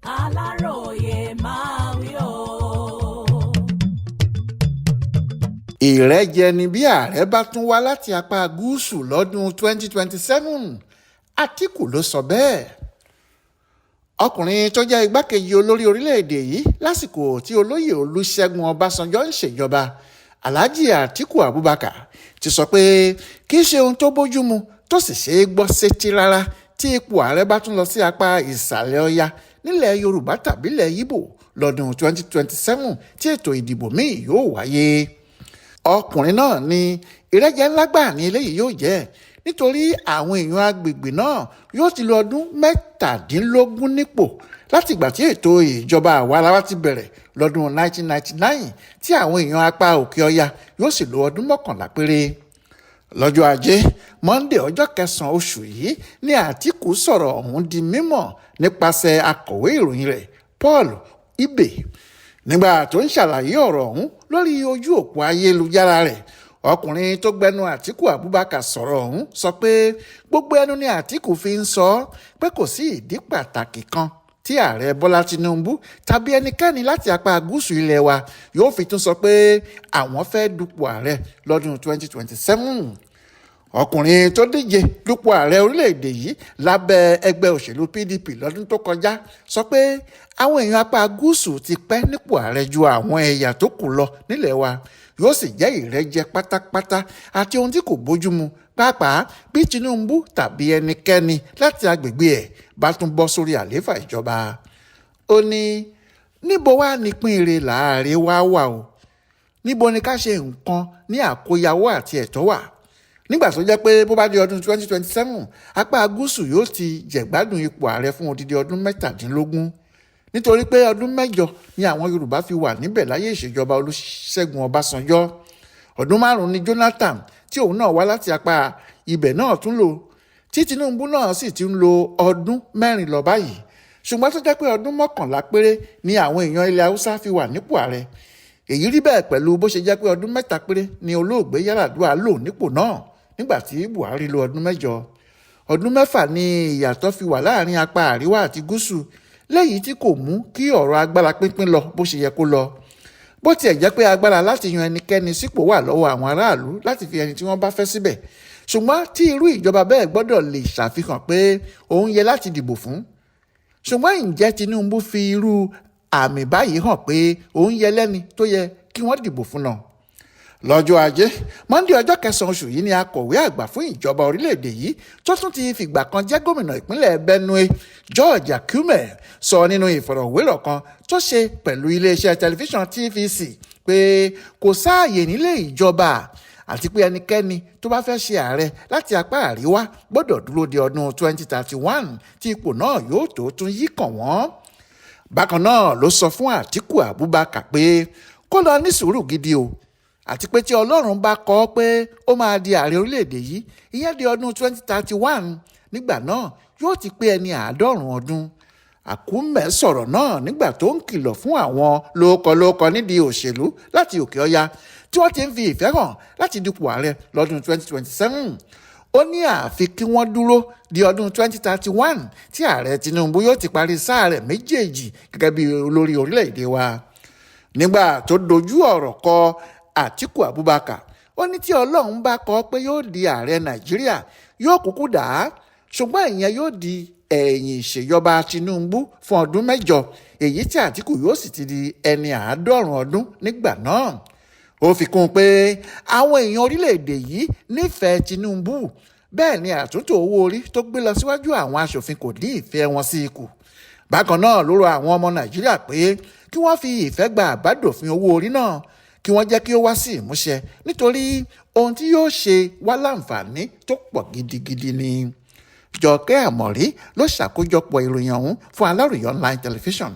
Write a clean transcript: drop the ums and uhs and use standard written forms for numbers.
Aláròyé máa wí o. Ìrẹjẹ ni bí ààrẹ bá tún wá láti apá Guusu lọ́dún 2027, Atiku ló sọ bẹ́ẹ̀. Ọkùnrin tó jẹ́ igbákejì olórí orílẹ̀-èdè yìí lásìkò tí olóyè Olúṣẹ́gun Ọbásanjọ́ ń ṣèjọba, Alhaji Atiku Abubakar, ti sọ pé kì í ṣe ohun tó bójúmu tó sì ṣe é gbọ́ sétí rárá tí ipò ààrẹ bá tún lọ sí apá ìsàlẹ̀ ọya nílẹ̀ Yorùbá tàbí ilẹ̀ Ìgbò lọ́dún 2027 tí ètò ìdìbò míì yóò wáyé. Ọkùnrin náà ní ìrẹ́jẹ ńlá gbà ní eléyìí yóò jẹ́ nítorí àwọn èèyàn agbègbè náà yóò ti lo ọdún 17 nípò láti ìgbà tí ètò ìjọba àwaarawa ti bẹ̀rẹ̀ lọ́dún 1999 tí àwọn èèyàn apá òkè ọya yóò sì lo ọdún 11 péré. Lọ́jọ́ Ajé Monday ọjọ́ 9 oṣù yìí ni Atiku sọ̀rọ̀ ọ̀hún di mímọ̀ nípasẹ̀ akọ̀wé ìròyìn rẹ̀ Paul Ibe. Nígbà tó ń ṣàlàyé ọ̀rọ̀ ọ̀hún lórí ojú òpó ayélujára rẹ̀, ọkùnrin tó gbẹnu Atiku Abubakar sọ̀rọ̀ ọ̀hún sọ pé gbogbo ẹnu ni Atiku fi ń sọ pé kò sí ìdí pàtàkì kan tí ààrẹ Bọ́lá Tinubu tàbí ẹnikẹ́ni láti apá gúúsù ilẹ̀ wa yóò fi tún sọ pé àwọn fẹ́ dupò ààrẹ lọ́dún 2027. Ọkùnrin tó díje dupò ààrẹ orílẹ̀-èdè yìí lábẹ́ ẹgbẹ́ òṣèlú PDP lọ́dún tó kọjá sọ pé àwọn èèyàn apá gúúsù ti pẹ́ nípò ààrẹ ju àwọn ẹ̀yà tó kù lọ nílẹ̀ wa, yóò sì jẹ́ ìrẹ́jẹ pátápátá àti ohun tí kò bójúmu, pàápàá bí Tinubu tàbí ẹnikẹ́ni láti agbègbè ẹ̀ bá tún bọ́ sórí àlééfà ìjọba. Ó ní níbo wá nípín ire láàrin wá wà o, níbo ni ká ṣe nǹkan ní àkóyawọ́ àti ẹ̀tọ́ wà, nígbà tó jẹ́ pé bó bá di ọdún 2027 apá gúúsù yóò ti jẹ̀gbádùn ipò ààrẹ fún odidi ọdún 17, nítorí pé ọdún 8 ni àwọn Yorùbá fi wà níbẹ̀ láyé ìṣèjọba Olúṣẹ́gun Ọbásanjọ́. Ọdún 5 ni Jonathan tí òun náà wá láti apá ibẹ̀ náà tún lò, tí Tinubu náà sì ti ń lo ọdún 4 lọ báyìí. Ṣùgbọ́n tó jẹ́ pé ọdún 11 péré ni àwọn èèyàn ilẹ̀ Haúsá fi wà nípò ààrẹ. Èyí rí bẹ́ẹ̀ pẹ̀lú bó ṣe jẹ́ pé ọdún 3 péré ni olóògbé Yar'Adua lò nípò náà nígbà tí Buhari lo ọdún 8. Ọdún 6 ni ìyàtọ̀ fi wà láàrin apá àríwá àti gúúsù, léyìí tí kò mú kí ọ̀rọ̀ agbára pínpín lọ bó ṣe yẹ kó lọ. Bó tiẹ̀ jẹ́ pé agbára láti yan ẹnikẹ́ni sípò wà lọ́wọ́ àwọn aráàlú láti fi ẹni tí wọ́n bá fẹ́ síbẹ̀, ṣùgbọ́n tí irú ìjọba bẹ́ẹ̀ gbọ́dọ̀ lè ṣàfihàn pé òun yẹ láti dìbò fún. Ṣùgbọ́n ǹjẹ́ Tinubu fi irú àmì báyìí hàn pé òun yẹ lẹ́ni tó yẹ kí wọ́n dìbò fún náà? Lọ́jọ́ Ajé Monday ọjọ́ 9 oṣù yìí ni akọ̀wé àgbà fún ìjọba orílẹ̀-èdè yìí tó tún ti fìgbà kan jẹ́ gómìnà ìpínlẹ̀ Benue George Akume sọ nínú ìfọ̀rọ̀wérọ̀ kan tó ṣe pẹ̀lú iléeṣẹ́ tẹlifíṣàn TVC pé kò sáàyè nílé ìjọba àti pé ẹnikẹ́ni tó bá fẹ́ ṣe ààrẹ láti apá àríwá gbọ́dọ̀ dúró de ọdún 2031 tí ipò náà yóò tó tún yí kàn wọ́n. Bákan náà ló sọ fún Atiku Abubakar pé kó lọ ní sùúrù gidi o, àti pé tí Ọlọ́run bá kọ ọ́ pé ó máa di ààrẹ orílẹ̀-èdè yìí ìyẹn di ọdún 2031, nígbà náà yóò ti pé ẹni 90 ọdún. Akume sọ̀rọ̀ náà nígbà tó ń kìlọ̀ fún àwọn lóókọ nídìí òṣèlú láti òkè ọya tí wọ́n ti ń fi ìfẹ́ hàn láti dupò ààrẹ lọ́dún 2027. Ó ní àfi kí wọ́n dúró di ọdún 2031 tí ààrẹ Tinubu yóò ti parí sáà rẹ̀ méjèèjì gẹ́gẹ́ bí olórí orílẹ̀-èdè wa. Nígbà tó dojú ọ̀rọ̀ kọ Atiku Abubakar, ó ní tí Ọlọ́run bá kọ pé yóò di ààrẹ Nàìjíríà yóò kúkú dà á, ṣùgbọ́n ìyẹn yóò di ẹ̀yìn ìṣèjọba Tinubu fún ọdún 8, èyí tí Atiku yóò sì ti di ẹni 90 ọdún nígbà náà. Ó fi kún un pé àwọn èèyàn orílẹ̀-èdè yìí nífẹ̀ẹ́ Tinubu, bẹ́ẹ̀ ni àtúntò owó orí tó gbé lọ síwájú àwọn aṣòfin kò dín ìfẹ́ wọn sí ikù. Bákan náà ló rọ àwọn ọmọ Nàìjíríà pé kí wọ́n fi ìfẹ́ gba àbádòfin owó orí náà, kí wọ́n jẹ́ kí ó wá sí ìmúṣẹ nítorí ohun tí yóò ṣe wá láǹfààní tó pọ̀ gidigidi ni. Jọkẹ́ Àmọ̀rí ló ṣàkójọpọ̀ ìròyìn ọ̀hún fún Aláròyé online television.